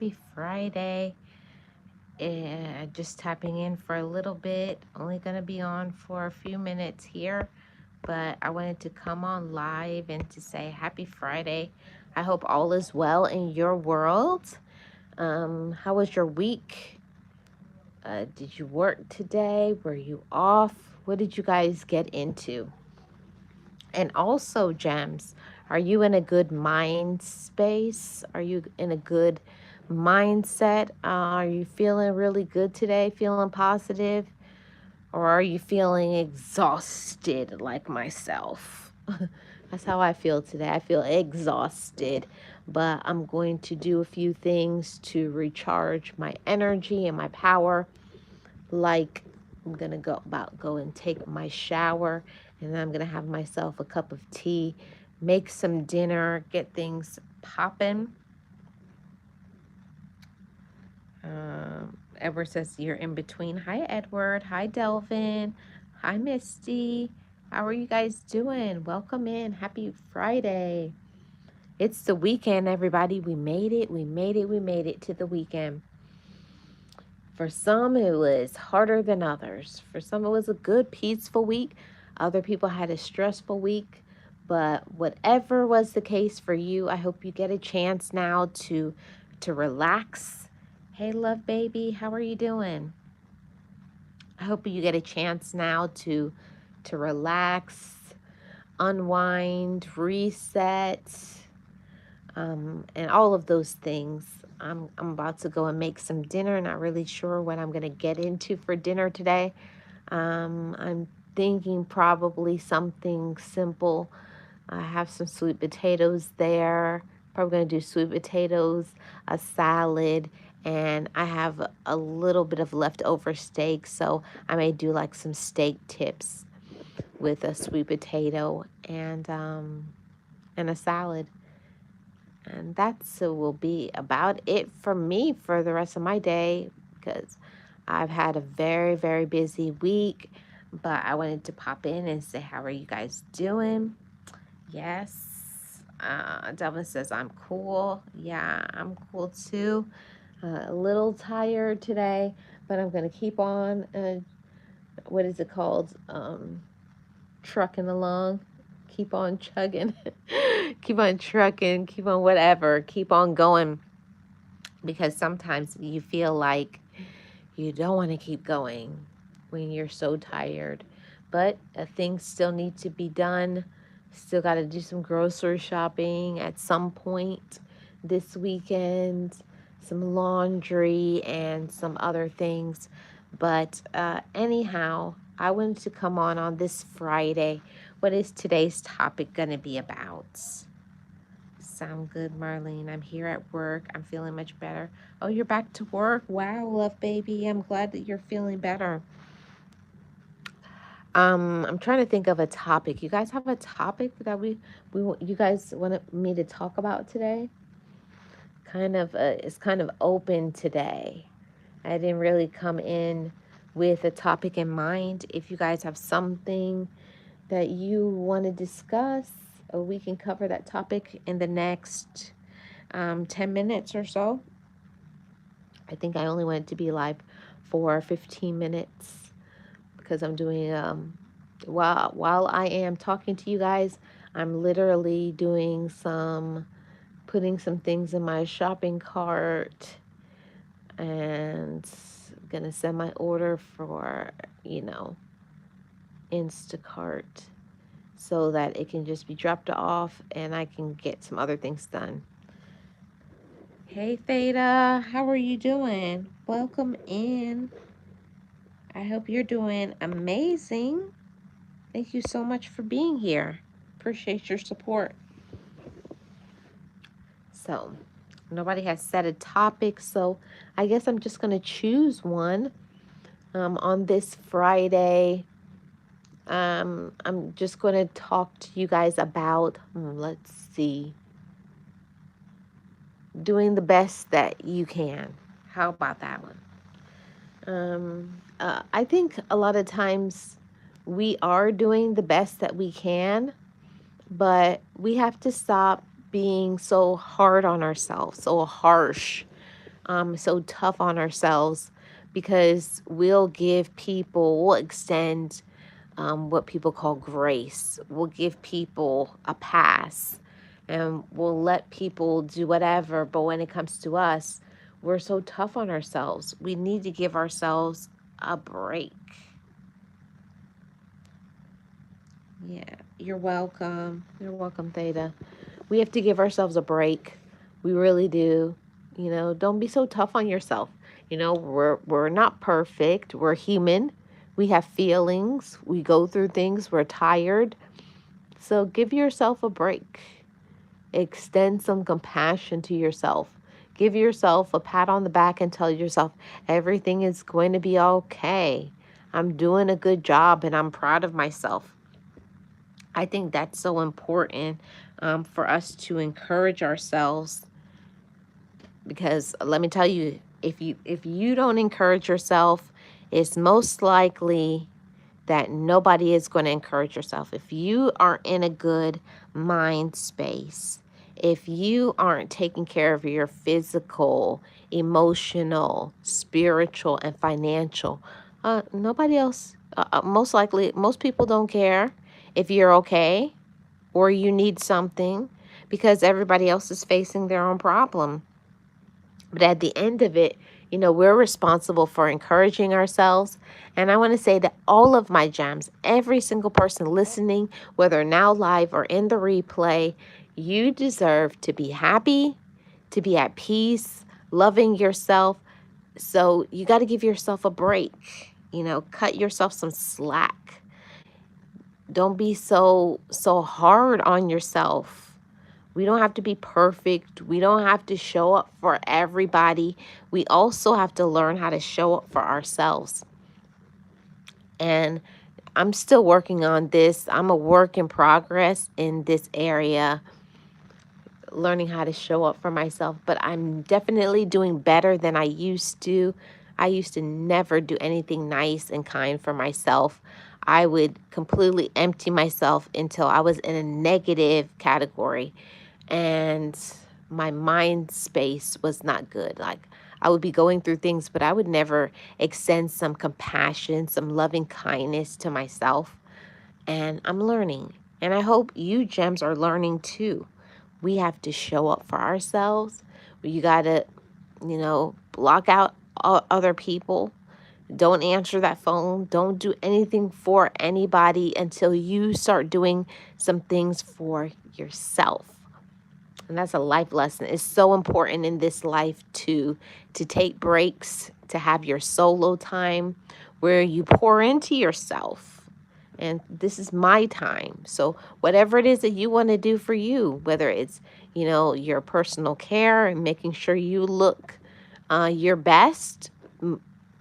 Happy Friday. Just tapping in for a little bit. Only going to be on for a few minutes here, but I wanted to come on live and to say happy Friday. I hope all is well in your world. How was your week? Did you work today? Were you off? What did you guys get into? And also, Gems, are you in a good mind space? Are you in a good mindset? Are you feeling really good today? Feeling positive? Or are you feeling exhausted like myself? That's how I feel today. I feel exhausted, but I'm going to do a few things to recharge my energy and my power, like I'm gonna go and take my shower, and then I'm gonna have myself a cup of tea, make some dinner, get things popping. Edward says you're in between. Hi, Edward. Hi, Delvin. Hi, Misty. How are you guys doing? Welcome in. Happy Friday. It's the weekend, everybody. We made it. We made it. We made it to the weekend. For some, it was harder than others. For some, it was a good, peaceful week. Other people had a stressful week. But whatever was the case for you, I hope you get a chance now to relax. Hey, love baby, how are you doing? I hope you get a chance now to relax, unwind, reset, and all of those things. I'm about to go and make some dinner. Not really sure what I'm going to get into for dinner today. I'm thinking probably something simple. I have some sweet potatoes there. Probably going to do sweet potatoes, a salad, and I have a little bit of leftover steak, so I may do like some steak tips with a sweet potato and a salad. And that's will be about it for me for the rest of my day, because I've had a very, very busy week. But I wanted to pop in and say, how are you guys doing? Yes. Delvin says, I'm cool. Yeah, I'm cool too. A little tired today, but I'm going to keep on, what is it called? Trucking along. Keep on chugging. Keep on trucking. Keep on whatever. Keep on going, because sometimes you feel like you don't want to keep going when you're so tired. But things still need to be done. Still got to do some grocery shopping at some point this weekend, some laundry, and some other things. But anyhow, I wanted to come on this Friday. What is today's topic going to be about? Sound good, Marlene. I'm here at work. I'm feeling much better. Oh, you're back to work. Wow, love baby. I'm glad that you're feeling better. I'm trying to think of a topic. You guys have a topic that you guys wanted me to talk about today? It's kind of open today. I didn't really come in with a topic in mind. If you guys have something that you want to discuss, we can cover that topic in the next 10 minutes or so. I think I only wanted to be live for 15 minutes because I'm doing while I am talking to you guys, I'm literally doing some putting some things in my shopping cart and gonna send my order for, Instacart, so that it can just be dropped off and I can get some other things done. Hey Theta, how are you doing? Welcome in. I hope you're doing amazing. Thank you so much for being here. Appreciate your support. So, nobody has set a topic, so I guess I'm just going to choose one on this Friday. I'm just going to talk to you guys about, let's see, doing the best that you can. How about that one? I think a lot of times we are doing the best that we can, but we have to stop being so hard on ourselves, so harsh so tough on ourselves because we'll extend what people call grace. We'll give people a pass and we'll let people do whatever. But when it comes to us, we're so tough on ourselves. We need to give ourselves a break. Yeah, you're welcome. You're welcome, Theta. We have to give ourselves a break. We really do. Don't be so tough on yourself. We're not perfect. We're human. We have feelings. We go through things. We're tired. So give yourself a break. Extend some compassion to yourself. Give yourself a pat on the back and tell yourself everything is going to be okay. I'm doing a good job and I'm proud of myself. I think that's so important for us to encourage ourselves, because let me tell you, if you don't encourage yourself, it's most likely that nobody is going to encourage yourself. If you aren't in a good mind space, if you aren't taking care of your physical, emotional, spiritual, and financial, nobody else, most likely, most people don't care if you're okay or you need something, because everybody else is facing their own problem. But at the end of it, we're responsible for encouraging ourselves. And I want to say that all of my gems, every single person listening, whether now live or in the replay, you deserve to be happy, to be at peace, loving yourself. So you got to give yourself a break, cut yourself some slack. Don't be so hard on yourself. We don't have to be perfect. We don't have to show up for everybody. We also have to learn how to show up for ourselves. And I'm still working on this. I'm a work in progress in this area, learning how to show up for myself. But I'm definitely doing better than I used to. I used to never do anything nice and kind for myself. I would completely empty myself until I was in a negative category, and my mind space was not good. Like, I would be going through things, but I would never extend some compassion, some loving kindness to myself. And I'm learning. And I hope you gems are learning too. We have to show up for ourselves. You got to, block out other people. Don't answer that phone. Don't do anything for anybody until you start doing some things for yourself. And that's a life lesson. It's so important in this life to take breaks, to have your solo time where you pour into yourself. And this is my time. So whatever it is that you want to do for you, whether it's, your personal care and making sure you look your best,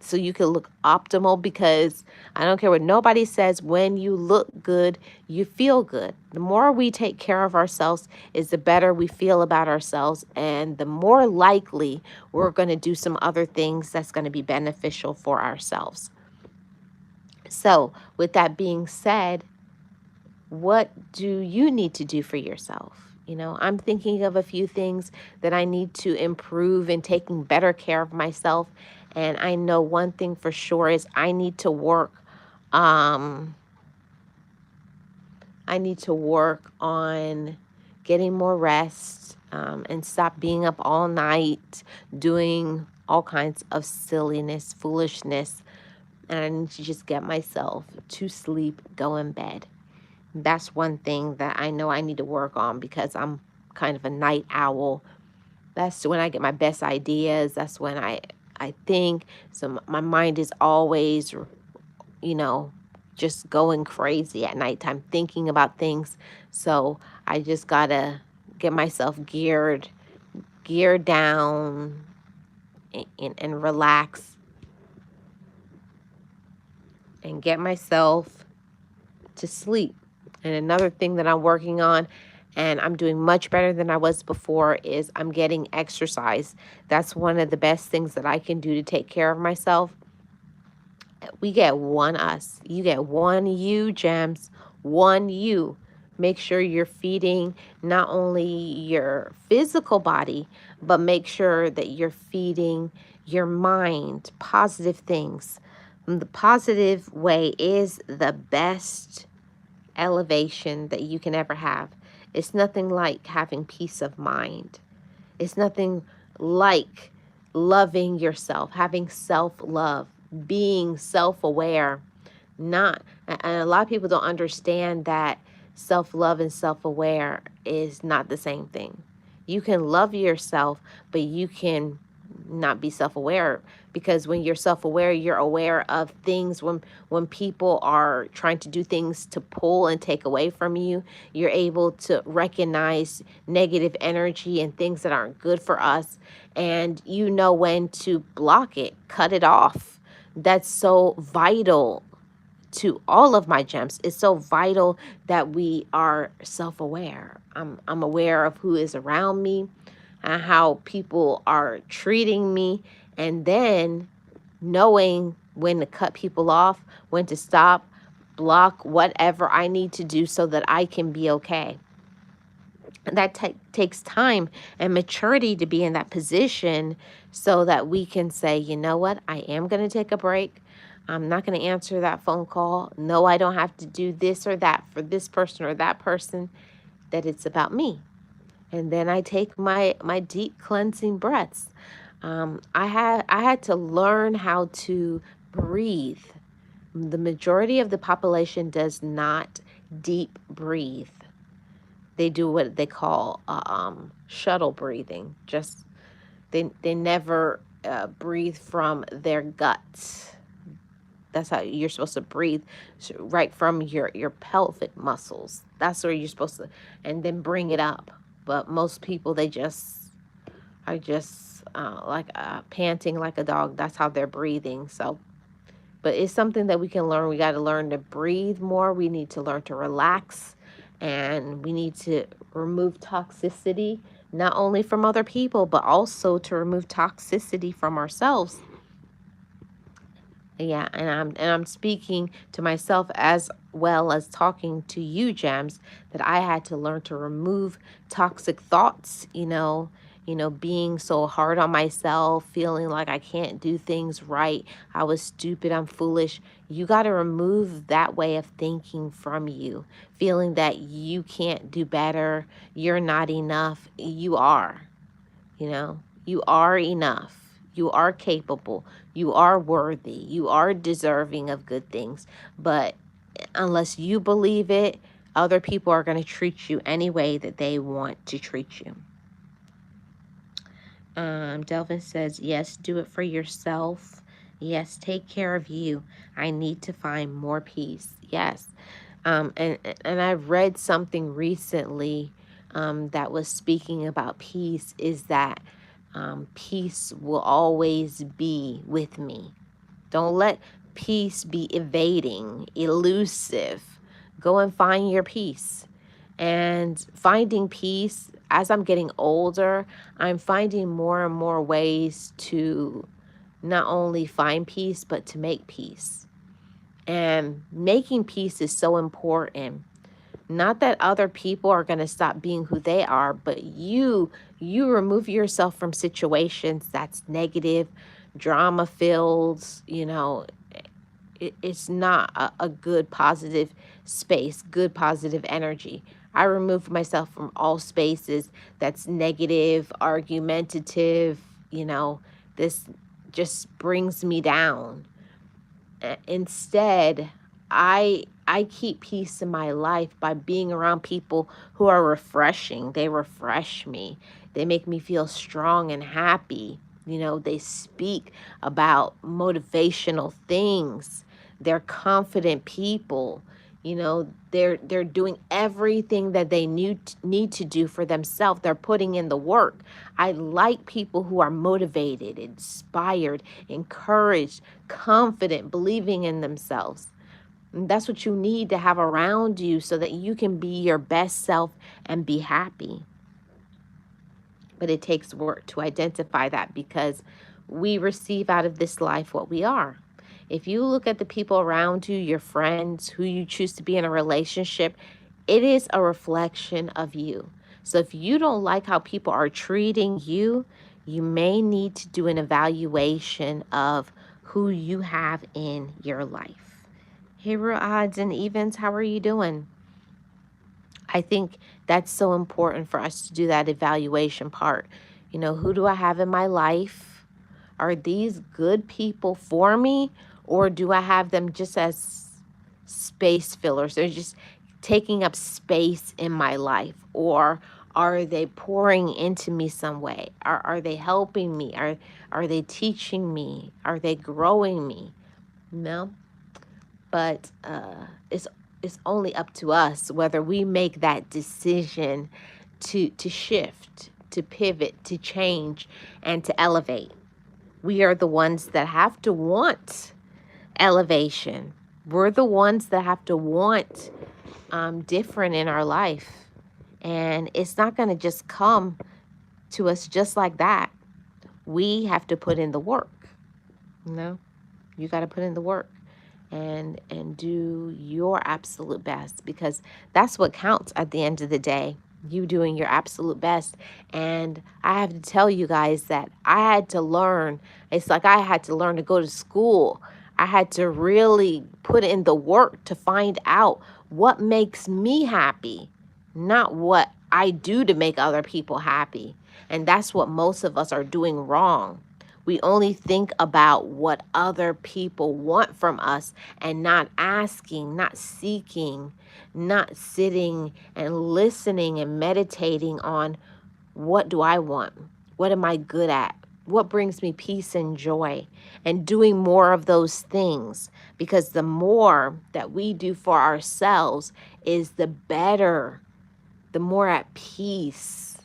so you can look optimal, because I don't care what nobody says, when you look good, you feel good. The more we take care of ourselves is the better we feel about ourselves, and the more likely we're going to do some other things that's going to be beneficial for ourselves. So with that being said, what do you need to do for yourself? I'm thinking of a few things that I need to improve in taking better care of myself. And I know one thing for sure is um, I need to work on getting more rest, and stop being up all night doing all kinds of silliness, foolishness. And I need to just get myself to sleep, go in bed. That's one thing that I know I need to work on, because I'm kind of a night owl. That's when I get my best ideas. That's when I think. So my mind is always, you know, just going crazy at nighttime, thinking about things. So I just gotta get myself geared down, and relax, and get myself to sleep. And another thing that I'm working on, and I'm doing much better than I was before, is I'm getting exercise. That's one of the best things that I can do to take care of myself. We get one us. You get one you, Gems. One you. Make sure you're feeding not only your physical body, but make sure that you're feeding your mind positive things. The positive way is the best elevation that you can ever have. It's nothing like having peace of mind. It's nothing like loving yourself, having self love, being self aware. Not, and a lot of people don't understand that self love and self aware is not the same thing. You can love yourself, but you can not be self aware, because when you're self aware, you're aware of things. When people are trying to do things to pull and take away from you, you're able to recognize negative energy and things that aren't good for us, and you know when to block it, cut it off. That's so vital to all of my gems. It's so vital that we are self-aware. I'm aware of who is around me and how people are treating me, and then knowing when to cut people off, when to stop, block whatever I need to do so that I can be okay. That takes time and maturity to be in that position so that we can say, you know what, I am going to take a break. I'm not going to answer that phone call. No, I don't have to do this or that for this person or that person, that it's about me. And then I take my deep cleansing breaths. I had to learn how to breathe. The majority of the population does not deep breathe. They do what they call shuttle breathing. Just they never breathe from their guts. That's how you're supposed to breathe, right from your pelvic muscles. That's where you're supposed to, and then bring it up. But most people, they just are just like panting like a dog. That's how they're breathing. So, but it's something that we can learn. We got to learn to breathe more. We need to learn to relax, and we need to remove toxicity, not only from other people, but also to remove toxicity from ourselves. Yeah, and I'm speaking to myself as well as talking to you, Gems, that I had to learn to remove toxic thoughts, being so hard on myself, feeling like I can't do things right. I was stupid, I'm foolish. You got to remove that way of thinking from you, feeling that you can't do better, you're not enough. You are. You are enough. You are capable. You are worthy. You are deserving of good things. But unless you believe it, other people are going to treat you any way that they want to treat you. Delvin says, yes, do it for yourself. Yes, take care of you. I need to find more peace. Yes. And I've read something recently that was speaking about peace, is that peace will always be with me. Don't let peace be evading, elusive. Go and find your peace. And finding peace, as I'm getting older, I'm finding more and more ways to not only find peace, but to make peace. And making peace is so important. Not that other people are going to stop being who they are, but you remove yourself from situations that's negative, drama filled. It's not a good positive space, good positive energy. I remove myself from all spaces that's negative, argumentative. This just brings me down. Instead, I keep peace in my life by being around people who are refreshing. They refresh me. They make me feel strong and happy. They speak about motivational things. They're confident people. They're doing everything that they need to do for themselves. They're putting in the work. I like people who are motivated, inspired, encouraged, confident, believing in themselves. And that's what you need to have around you so that you can be your best self and be happy. But it takes work to identify that, because we receive out of this life what we are. If you look at the people around you, your friends, who you choose to be in a relationship, it is a reflection of you. So if you don't like how people are treating you, you may need to do an evaluation of who you have in your life. Hey, real odds and evens, how are you doing? I think that's so important for us to do that evaluation part. Who do I have in my life? Are these good people for me? Or do I have them just as space fillers? They're just taking up space in my life. Or are they pouring into me some way? Are they helping me? Are they teaching me? Are they growing me? No, but it's only up to us whether we make that decision to shift, to pivot, to change, and to elevate. We are the ones that have to want elevation. We're the ones that have to want different in our life, and it's not going to just come to us just like that. We have to put in the work. You know, you got to put in the work and do your absolute best, because that's what counts at the end of the day. You doing your absolute best. And I have to tell you guys that I had to learn. It's like I had to learn to go to school. I had to really put in the work to find out what makes me happy, not what I do to make other people happy. And that's what most of us are doing wrong. We only think about what other people want from us and not asking, not seeking, not sitting and listening and meditating on, what do I want? What am I good at? What brings me peace and joy? And doing more of those things, because the more that we do for ourselves is the better, the more at peace,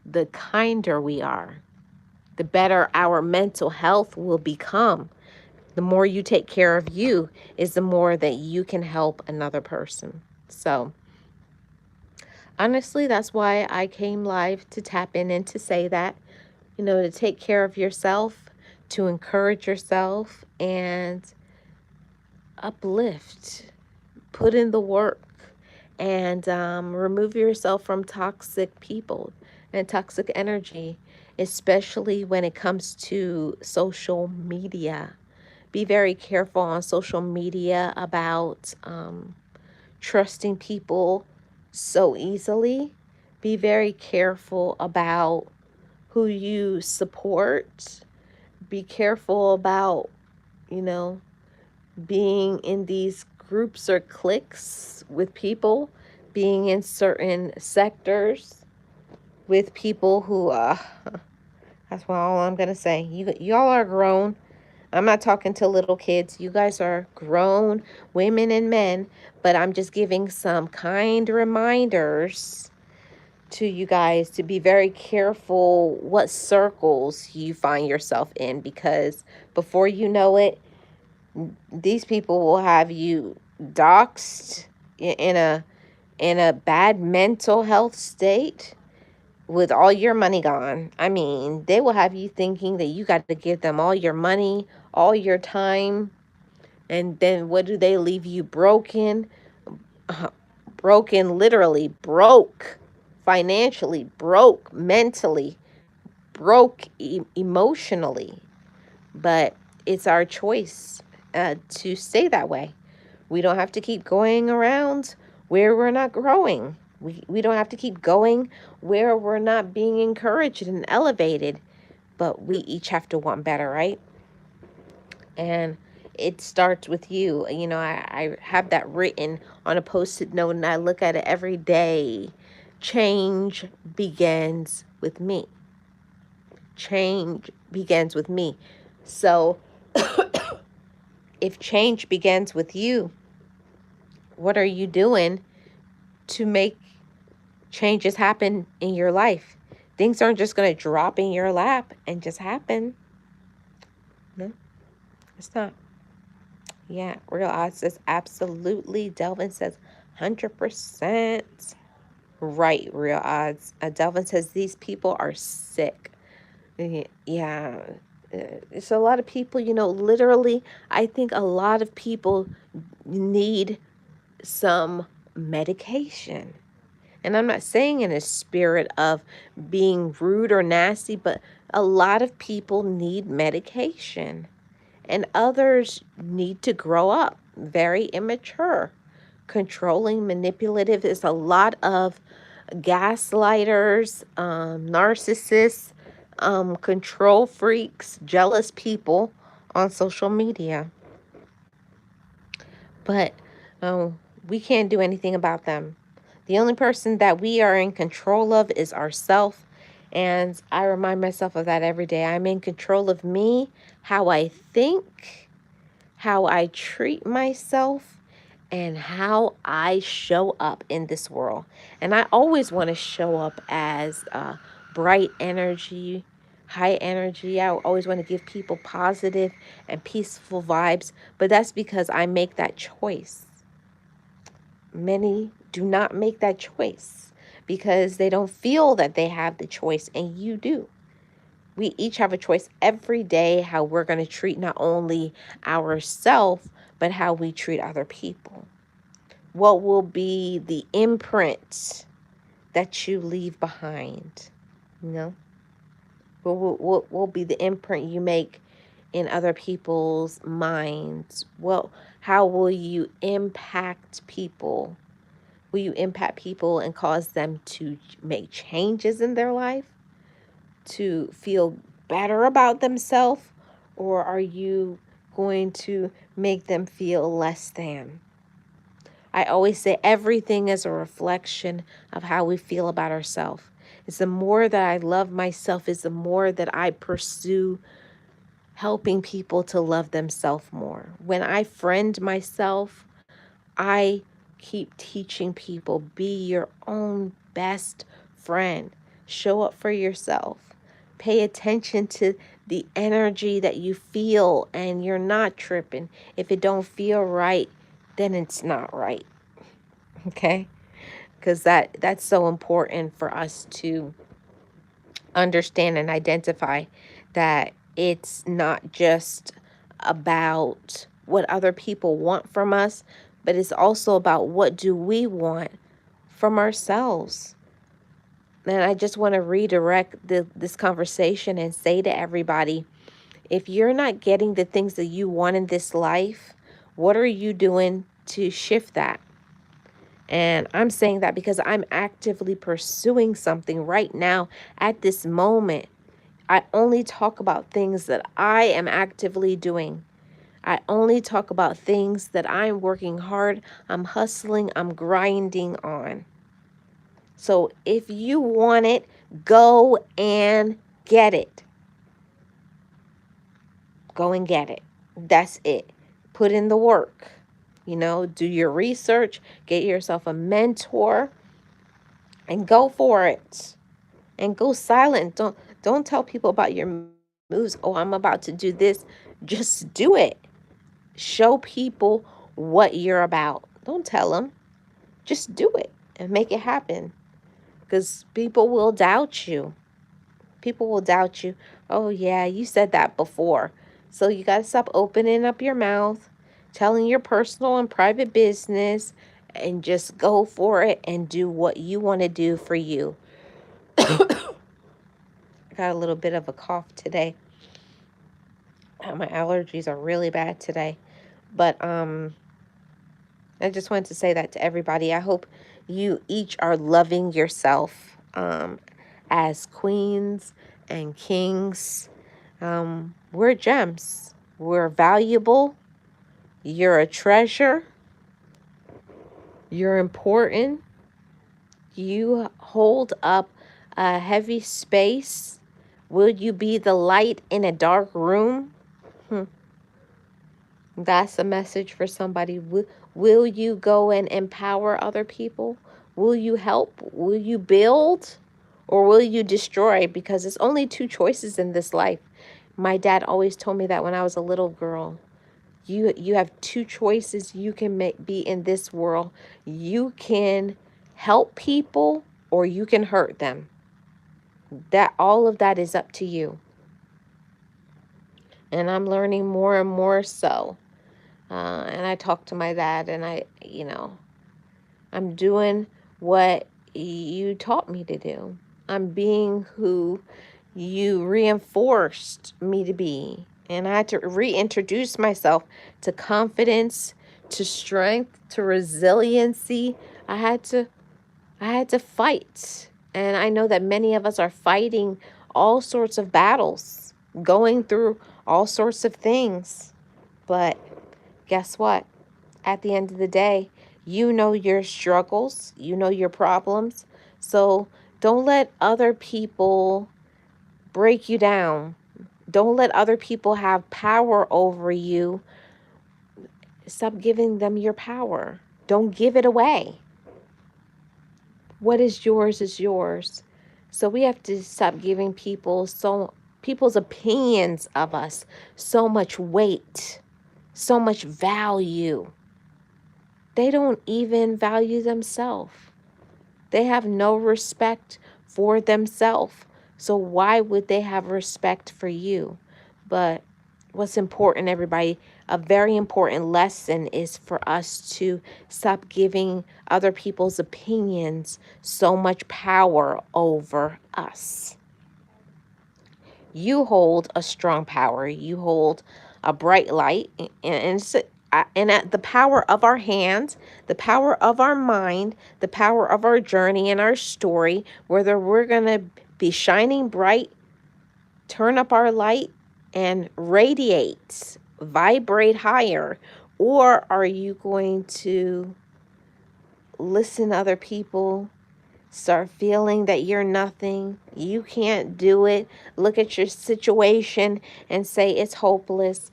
the kinder we are, the better our mental health will become. The more you take care of you is the more that you can help another person. So honestly, that's why I came live, to tap in and to say that, to take care of yourself, to encourage yourself and uplift, put in the work, and remove yourself from toxic people and toxic energy, especially when it comes to social media. Be very careful on social media about trusting people so easily. Be very careful about who you support. Be careful about, you know, being in these groups or cliques with people, being in certain sectors with people who, that's all I'm going to say. Y'all are grown. I'm not talking to little kids. You guys are grown women and men, but I'm just giving some kind reminders to you guys to be very careful what circles you find yourself in, because before you know it, these people will have you doxxed in a bad mental health state with all your money gone. I mean, they will have you thinking that you got to give them all your money, all your time, and then what do they leave you broken? Broken, literally broke, financially broke, mentally broke, emotionally. But it's our choice to stay that way. We don't have to keep going around where we're not growing. We don't have to keep going where we're not being encouraged and elevated. But we each have to want better, right? And it starts with you. I have that written on a post-it note, and I look at it every day. Change begins with me. Change begins with me. So if change begins with you, what are you doing to make changes happen in your life? Things aren't just going to drop in your lap and just happen. No, it's not. Yeah, Real Odd says absolutely. Delvin says 100%. Right, Real Odds. Delvin says these people are sick. Yeah, it's a lot of people, literally, I think a lot of people need some medication. And I'm not saying in a spirit of being rude or nasty, but a lot of people need medication and others need to grow up very immature. Controlling, manipulative is a lot of gaslighters, narcissists, control freaks, jealous people on social media. But we can't do anything about them. The only person that we are in control of is ourself. And I remind myself of that every day. I'm in control of me, how I think, how I treat myself, and how I show up in this world. And I always want to show up as bright energy, high energy. I always want to give people positive and peaceful vibes, but that's because I make that choice. Many do not make that choice because they don't feel that they have the choice, and you do. We each have a choice every day how we're going to treat not only ourselves, but how we treat other people. What will be the imprint that you leave behind? You know, what will be the imprint you make in other people's minds? Well, how will you impact people? Will you impact people and cause them to make changes in their life, to feel better about themselves, or are you going to make them feel less than? I always say everything is a reflection of how we feel about ourselves. It's the more that I love myself, is the more that I pursue helping people to love themselves more. When I friend myself, I keep teaching people, be your own best friend. Show up for yourself. Pay attention to the energy that you feel, and you're not tripping. If it don't feel right, then it's not right. Okay? Because that's so important for us to understand and identify that it's not just about what other people want from us, but it's also about what do we want from ourselves. And I just want to redirect this conversation and say to everybody, if you're not getting the things that you want in this life, what are you doing to shift that? And I'm saying that because I'm actively pursuing something right now at this moment. I only talk about things that I am actively doing. I only talk about things that I'm working hard, I'm hustling, I'm grinding on. So if you want it, go and get it. Go and get it. That's it. Put in the work. Do your research, get yourself a mentor, and go for it. And go silent. Don't tell people about your moves. Oh, I'm about to do this. Just do it. Show people what you're about. Don't tell them. Just do it and make it happen. Because people will doubt you. People will doubt you. Oh, yeah, you said that before. So you got to stop opening up your mouth, telling your personal and private business, and just go for it and do what you want to do for you. I got a little bit of a cough today. My allergies are really bad today. But I just wanted to say that to everybody. I hope you each are loving yourself as queens and kings. We're gems. We're valuable. You're a treasure. You're important. You hold up a heavy space. Will you be the light in a dark room? That's a message for somebody. Will you go and empower other people? Will you help? Will you build? Or will you destroy? Because it's only two choices in this life. My dad always told me that when I was a little girl. You have two choices you can be in this world. You can help people or you can hurt them. That all of that is up to you. And I'm learning more and more so. And I talk to my dad, and I'm I'm doing what you taught me to do. I'm being who you reinforced me to be. And I had to reintroduce myself to confidence, to strength, to resiliency. I had to I had to fight. And I know that many of us are fighting all sorts of battles, going through all sorts of things. But guess what? At the end of the day, you know your struggles, you know your problems. So don't let other people break you down. Don't let other people have power over you. Stop giving them your power. Don't give it away. What is yours is yours. So we have to stop giving people's opinions of us so much weight, so much value. They don't even value themselves. They have no respect for themselves. So why would they have respect for you? But what's important, everybody, a very important lesson is for us to stop giving other people's opinions so much power over us. You hold a strong power. You hold a bright light, and at the power of our hands, the power of our mind, the power of our journey and our story, whether we're going to be shining bright, turn up our light, and radiate, vibrate higher, or are you going to listen to other people, start feeling that you're nothing, you can't do it, look at your situation and say it's hopeless?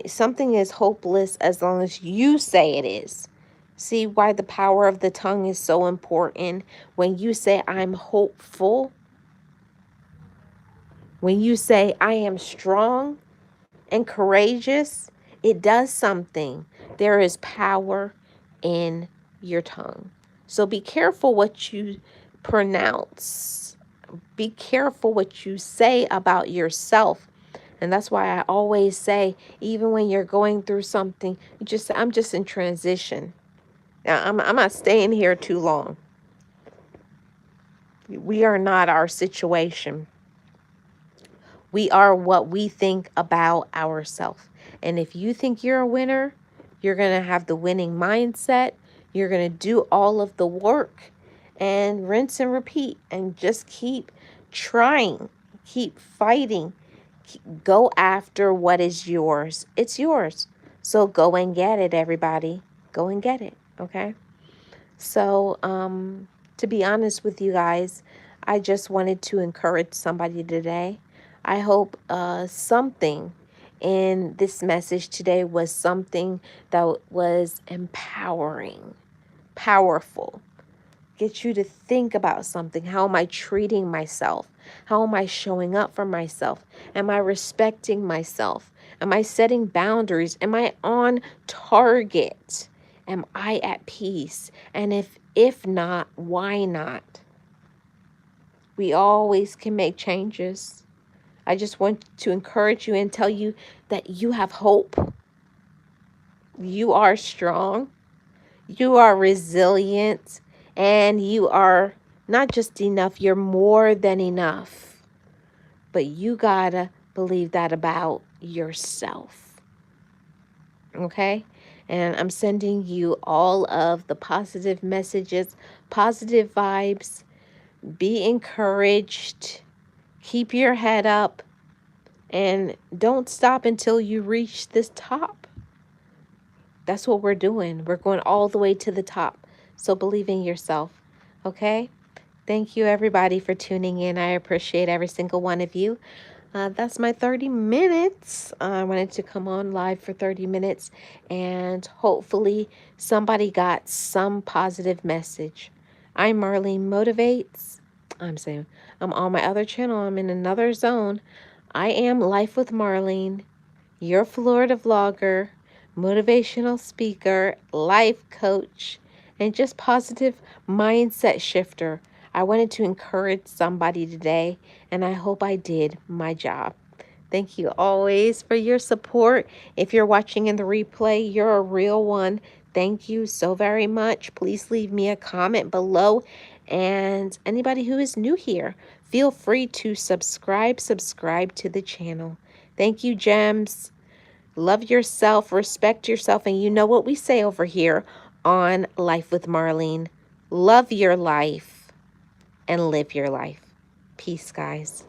Something is hopeless as long as you say it is. See why the power of the tongue is so important. When you say, I'm hopeful, when you say, I am strong and courageous, it does something. There is power in your tongue. So be careful what you pronounce. Be careful what you say about yourself. And that's why I always say, even when you're going through something, I'm just in transition. Now, I'm not staying here too long. We are not our situation. We are what we think about ourselves. And if you think you're a winner, you're going to have the winning mindset. You're going to do all of the work and rinse and repeat and just keep trying, keep fighting, go after what is yours. It's yours. So go and get it, everybody. Go and get it, okay? So, to be honest with you guys, I just wanted to encourage somebody today. I hope something in this message today was something that was empowering, powerful, get you to think about something. How am I treating myself? How am I showing up for myself? Am I respecting myself? Am I setting boundaries? Am I on target? Am I at peace? And if not, why not? We always can make changes. I just want to encourage you and tell you that you have hope. You are strong. You are resilient. And you are not just enough, you're more than enough. But you gotta believe that about yourself. Okay? And I'm sending you all of the positive messages, positive vibes. Be encouraged. Keep your head up. And don't stop until you reach this top. That's what we're doing. We're going all the way to the top. So believe in yourself. Okay? Thank you, everybody, for tuning in. I appreciate every single one of you. That's my 30 minutes. I wanted to come on live for 30 minutes, and hopefully somebody got some positive message. I'm Marlene Motivates. I'm on my other channel. I'm in another zone. I am Life with Marlene, your Florida vlogger, motivational speaker, life coach, and just positive mindset shifter. I wanted to encourage somebody today, and I hope I did my job. Thank you always for your support. If you're watching in the replay, you're a real one. Thank you so very much. Please leave me a comment below. And anybody who is new here, feel free to subscribe to the channel. Thank you, gems. Love yourself, respect yourself, and you know what we say over here on Life with Marlene. Love your life and live your life. Peace, guys.